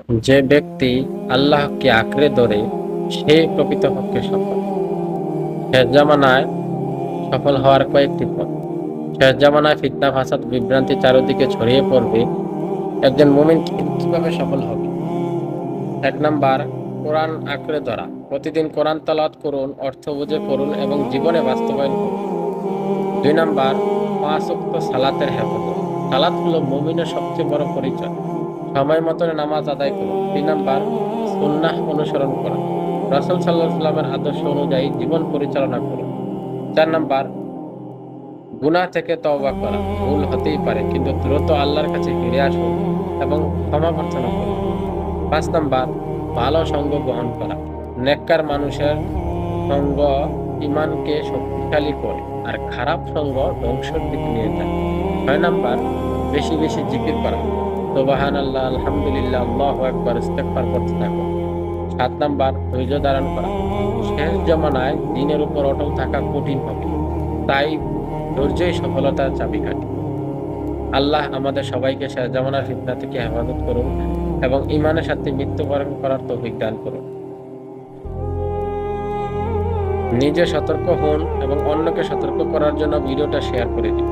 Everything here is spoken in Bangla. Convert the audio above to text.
যে ব্যক্তি আল্লাহকে আঁকড়ে ধরে সে প্রকৃতপক্ষে সফল। শেষ জামানায় সফল হওয়ার কয়েকটি পথ। শেষ জামানায় ফিতনা, ফাসাদ, বিভ্রান্তি চারদিকে ছড়িয়ে পড়বে। একজন মুমিন কিভাবে সফল হবে? ১ নাম্বার, কোরআন আঁকড়ে ধরা। প্রতিদিন কোরআন তেলাওয়াত করুন, অর্থ বুঝে পড়ুন এবং জীবনে বাস্তবায়ন করুন। ২ নাম্বার, ৫ ওয়াক্ত সালাতের হেফাজত। সালাত হলো মুমিনের সবচেয়ে বড় পরিচয়। সময় মতো নামাজ আদায় করুন। ৩ নাম্বার, সুন্নাহ অনুসরণ করা। রাসূল সাল্লাল্লাহু আলাইহি ওয়াসাল্লামের আদর্শ অনুযায়ী জীবন পরিচালনা করুন। ৪ নাম্বার, গুনাহ থেকে তওবা করা। ভুল হতেই পারে, কিন্তু দ্রুত আল্লাহর কাছে ফিরে আসুন এবং ক্ষমা প্রার্থনা করুন। ৫ নাম্বার, ভালো সঙ্গ গ্রহণ করা। নেককার মানুষের সঙ্গ ঈমানকে শক্তিশালী করে, আর খারাপ সঙ্গ ধ্বংসের দিকে নিয়ে যায়। ৬ নাম্বার, বেশি বেশি জিকির করা। সুবহানাল্লাহ, আলহামদুলিল্লাহ, আল্লাহু আকবার, ইস্তেগফার করতে থাকুন। ৭ নাম্বার, ধৈর্য ধারণ করা। শেষ জামানায় দ্বীনের উপর অটল থাকা কঠিন হবে। তাই ধৈর্যই সফলতার চাবিকাঠি। আল্লাহ আমাদের সবাইকে শেষ জামানার ফিতনা থেকে হেফাজত করুন এবং ঈমানের সাথে মৃত্যুবরণ করার তৌফিক দান করুন। নিজে সতর্ক হন এবং অন্যকে সতর্ক করার জন্য ভিডিওটা শেয়ার করে দিন।